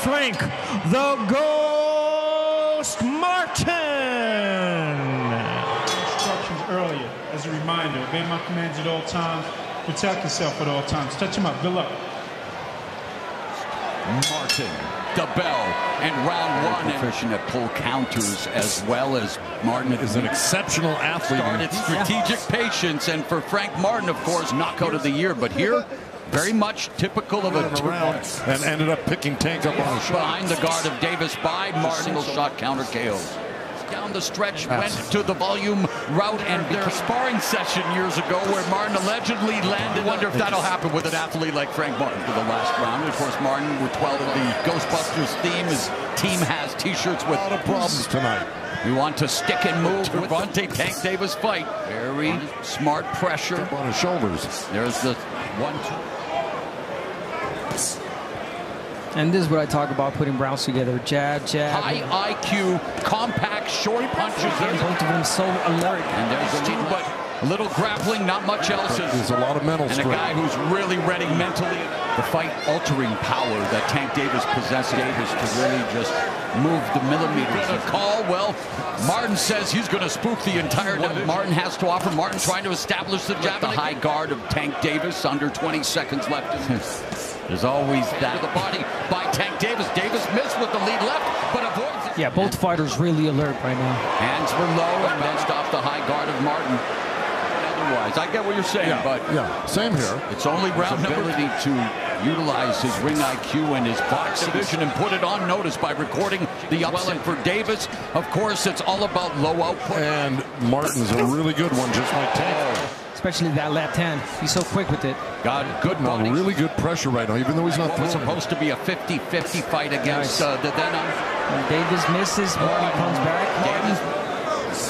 Frank the Ghost Martin. Instructions earlier, as a reminder, obey my commands at all times, protect yourself at all times. Touch him up, good luck. Martin, the bell, and round one. Proficient at pull counters as well as Martin is an exceptional athlete. Started strategic patience, and for Frank Martin, of course, knockout of the year. But here, very much typical of a round, and ended up picking Tank up on a shot. Behind the guard of Davis by Martin. Single shot counter KOs. Down the stretch, went to the volume route, and their sparring session years ago where Martin allegedly landed. I wonder if that'll happen with an athlete like Frank Martin for the last round. And of course, Martin with 12 of the Ghostbusters theme. His team has T-shirts with a lot of problems tonight. We want to stick and move. Gervonta Tank Davis fight. Very smart pressure on his shoulders. There's the 1-2. And this is what I talk about, putting rounds together. Jab, jab. High IQ, compact, short punches. Both of them so alert. And there's a little grappling, not much else. There's a lot of mental strength. And a guy who's really ready mentally. The fight-altering power that Tank Davis possesses to really just move the millimeters. A call, well, Martin says he's going to spook the entire night. Martin has to offer. Martin trying to establish the jab. The high guard of Tank Davis, under 20 seconds left in this. There's always that. The body by Tank Davis. Davis missed with the lead left, but avoids it. Yeah, both fighters really alert right now. Hands were low and then stopped the high guard of Martin. Otherwise, I get what you're saying, but same here. It's only round ability to utilize his ring IQ and his box division and put it on notice by recording the upset for Davis. Of course, it's all about low output. And Martin's a really good one, just like Tank. Especially that left hand. He's so quick with it. Got good body. Really good pressure right now, even though he's not throwing. It's supposed to be a 50-50 fight against the When Davis misses, Martin comes back. Davis,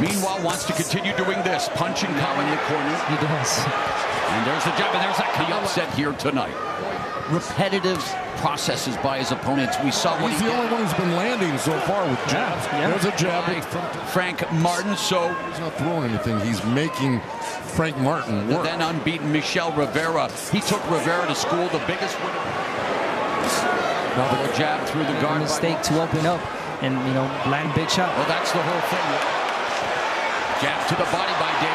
meanwhile, wants to continue doing this. Punching Cow in the corner. He does. And there's the jab, and there's that upset here tonight. Repetitive processes by his opponents. We saw what he's the only one who's been landing so far with jabs. There's a jab from Frank Martin, so he's not throwing anything. He's making Frank Martin work. Then unbeaten Michel Rivera. He took Rivera to school, the biggest winner. Now the jab through the guard. Mistake to open up and, you know, land big shot. Well, that's the whole thing. Jab to the body by Davis.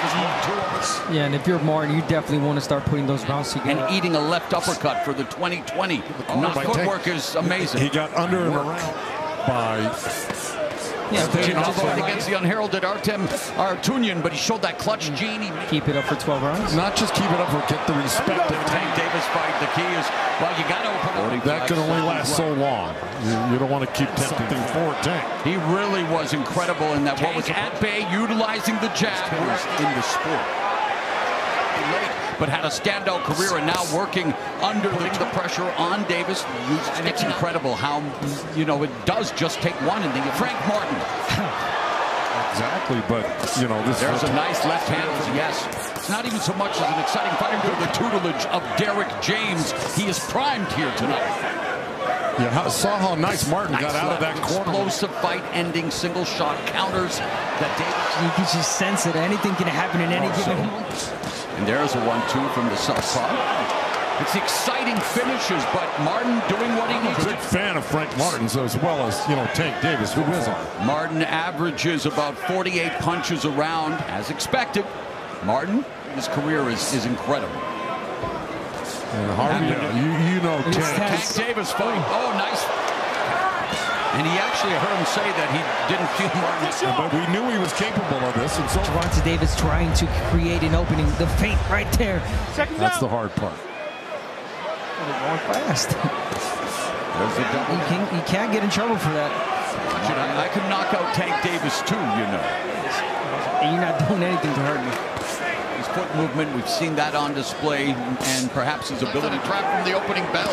Yeah, and if you're Martin, you definitely want to start putting those rounds together. And eating a left uppercut for the 2020. Footwork is amazing. He got under and around by... against the unheralded Artem Artunian, but he showed that clutch gene. Keep it up for 12 rounds. Not just keep it up, but get the respect of Tank Davis fight. The key is, well, you got to open. That can only last so long. You don't want to keep something for Tank. He really was incredible in that. Tank what was at bay, utilizing the jab in the sport. But had a standout career and now working under the pressure on Davis. And it's incredible how, you know, it does just take one in the Frank Martin. Exactly, but, you know, there's a nice left hand. Yes, it's not even so much as an exciting fight under the tutelage of Derek James. He is primed here tonight. Yeah, saw how nice Martin got out of that corner. Explosive fight-ending single shot counters that Davis. You can just sense it. Anything can happen in any given moment. And there's a 1-2 from the southpaw. It's exciting finishes, but Martin doing what he needs to do. I'm a big fan of Frank Martin, so as well as, you know, Tank Davis, who isn't. Martin averages about 48 punches a round, as expected. Martin, his career is incredible. And Harvey, you know Tank Davis fight. Oh, nice. And he actually heard him say that he didn't feel Martin. But we knew he was capable of this. And so Gervonta Davis trying to create an opening. The feint right there. That's the hard part. They're going fast. There's a double. You can't get in trouble for that. I could knock out Tank Davis too, you know. And you're not doing anything to hurt me. His foot movement, we've seen that on display, and perhaps his ability to trap from the opening bell.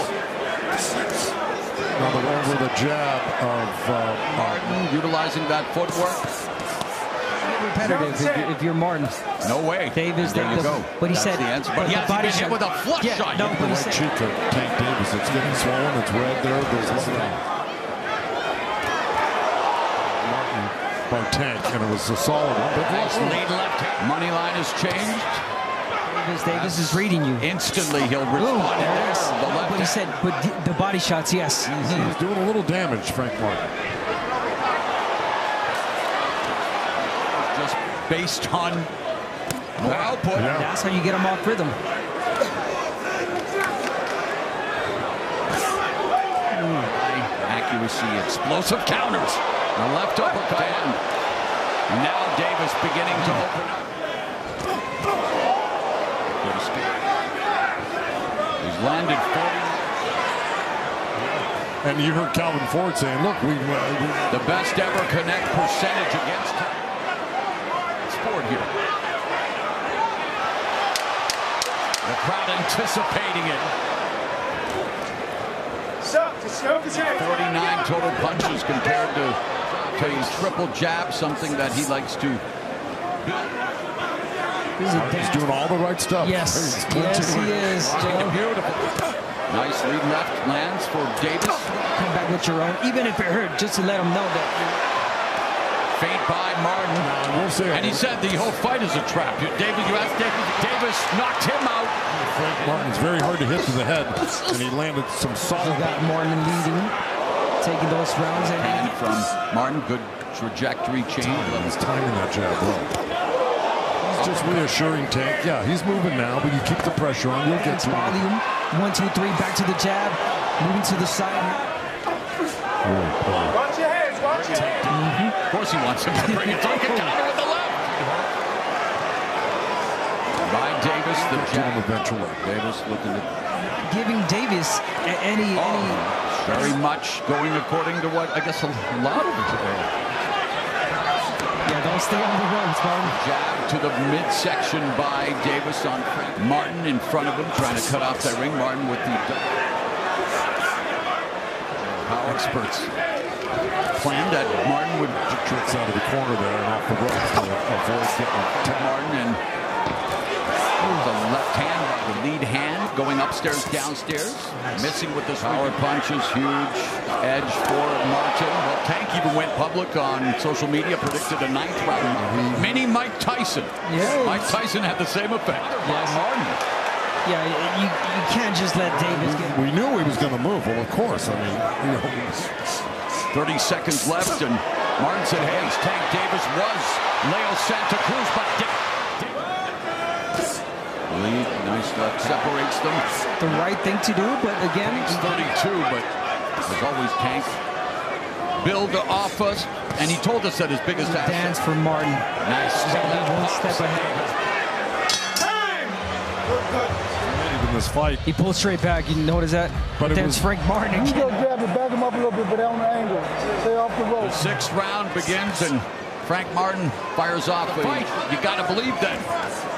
Now the one with the jab of Martin utilizing that footwork. Repetitive if you're Martin. No way. Davis, there you go. But he That's said the answer. But he hasn't been hit with a flush shot. No, the right cheek of Tank Davis. It's getting swollen. It's red there. There's Martin by Tank, and it was a solid one. Nice lead left. Money line has changed. Davis is reading you. Instantly, he'll respond. There it is. The left But he said, but the body shots, yes. He's doing a little damage, Frank Martin. Just based on more output. Yeah. That's how you get him off rhythm. Accuracy, explosive counters. The left uppercut. And now Davis beginning to open up. He's landed 40. And you heard Calvin Ford saying, look, we The best ever connect percentage against him. It's Ford here. The crowd anticipating it. 49 total punches compared to his triple jab, something that he likes to. he's doing all the right stuff. Yes, yes, he is, Joe. Beautiful. Nice lead left lands for Davis. Come back with your own, even if it hurt, just to let him know that. Feint by Martin. And he said the whole fight is a trap. You asked Davis knocked him out. Frank Martin's very hard to hit to the head, and he landed some solid. He got Martin leading, taking those rounds. And from Martin, good trajectory change. He's timing that jab well. He's just reassuring Tank. Yeah, he's moving now, but you keep the pressure on. You'll get through. Volume. 1, 2, 3, back to the jab, moving to the side. Watch your hands, watch your hands. Of course he wants him to bring it down with the left. By Davis, the jab eventually. Davis looking at giving Davis any very much going according to what I guess a lot of it. Yeah, don't stay on the ropes, Martin. Jab to the midsection by Davis on Frank Martin in front of him, trying to cut off that ring. Martin with the power experts planned that Martin would tricks out of the corner there and off the ropes to avoid getting to Martin, and the left hand, the lead hand, going upstairs, downstairs, missing with this power punches. Huge edge for Martin. Well, Tank even went public on social media, predicted a 9th round. Mini Mike Tyson. Yeah. Mike Tyson had the same effect. Yes. Martin. Yeah, you can't just let Davis get. We knew he was going to move. Well, of course. I mean, 30 seconds left, and Martin said, hey, Tank Davis was Leo Santa Cruz, but lead, nice left, separates them. The right thing to do, but again, he's 32, but as always, Tank build off us, and he told us that his biggest asset. Dance for Martin. Nice. One step ahead. in this fight. He pulled straight back. You notice that? But that's Frank Martin. You go grab it, back him up a little bit, but on the angle. Stay off the rope. The 6th round begins, and Frank Martin fires off the fight. You got to believe that,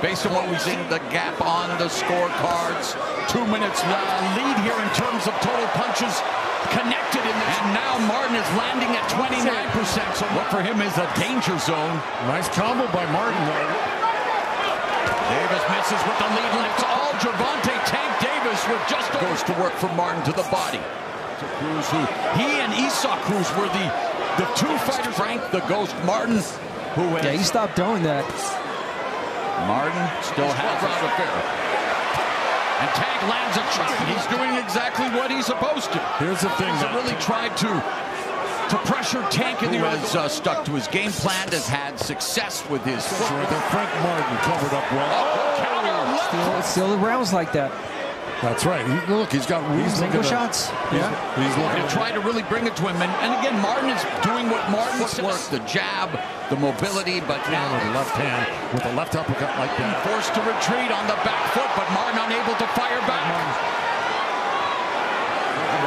based on what we've seen, the gap on the scorecards. 2 minutes lead here in terms of total punches connected in this. And now Martin is landing at 29%. So what for him is a danger zone. Nice combo by Martin. Davis misses with the lead, and it's all Gervonta Tank Davis with just goes to work for Martin to the body. To Cruz, who he and Esau Cruz were the two fighters. Frank the Ghost Martin, who yeah, he stopped throwing that. Martin still has round affair. And Tank lands a shot. He's doing exactly what he's supposed to. Here's the thing. He's really tried to pressure Tank in the has stuck to his game plan, has had success with his foot. Frank Martin covered up well. Still rounds like that. That's right. Look, he's got reasonable shots. He's looking to try to really bring it to him. And again, Martin is doing what Martin works, the jab, the mobility, but now with the left hand, with the left uppercut like that. Forced to retreat on the back foot, but Martin unable to fire back.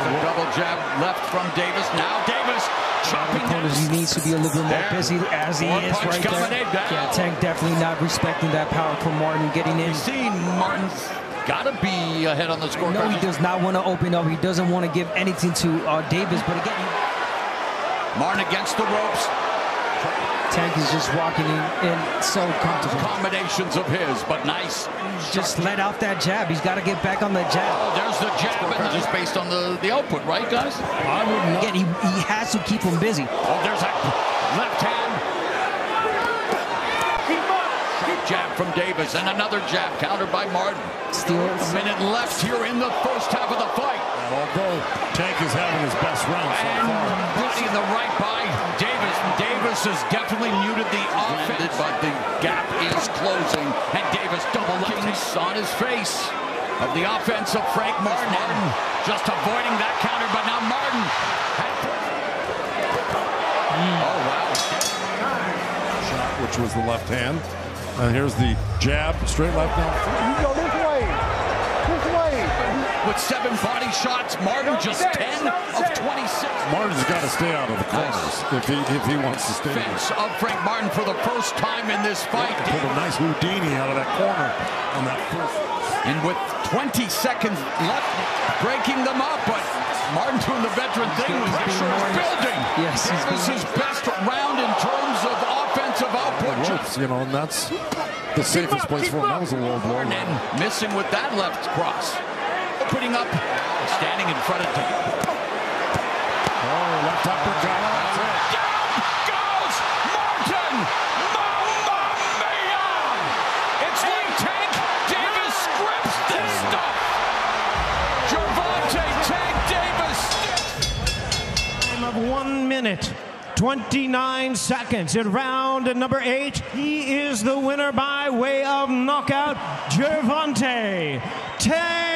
A double jab left from Davis. Now Davis chopping. He needs to be a little bit more busy as he is right there. Yeah, Tank definitely not respecting that power from Martin getting in. You've seen Martin's got to be ahead on the score. No, he does not want to open up. He doesn't want to give anything to Davis. But again, Martin against the ropes. Tank is just walking in so comfortable. Combinations of his, but nice. Just let out that jab. He's got to get back on the jab. Oh, there's the jab, and just based on the output, right, guys? I wouldn't. Again, he has to keep him busy. Oh, there's that left hand. Jab from Davis, and another jab countered by Martin. Still a minute left here in the first half of the fight. Although Tank is having his best round so far. Body in the right by Davis. Davis has definitely muted the offense, but the gap is closing, and Davis double lefts on his face of the offense of Frank Martin. Just avoiding that counter, but now Martin. Oh, wow. Shot, which was the left hand. And here's the jab, straight left now. You go this way. This way. With 7 body shots, Martin just 10 of 26. Martin's got to stay out of the corners if he wants to stay. Defense of Frank Martin for the first time in this fight. Pulled a nice Houdini out of that corner on that first. And with 20 seconds left, breaking them up, but Martin doing the veteran thing. Pressure is building. Yes, this is his best round in terms of offensive output. Ropes, you know, and that's the safest place for him. That was a low blow. And missing with that left cross. Opening up, standing in front of him. Oh, left uppercut. That's it. Down goes Martin! Mamma mia! It's like Tank Davis scripts this stuff. Gervonta Tank Davis. Time of 1 minute, 29 seconds in round number 8. He is the winner by way of knockout, Gervonta Tank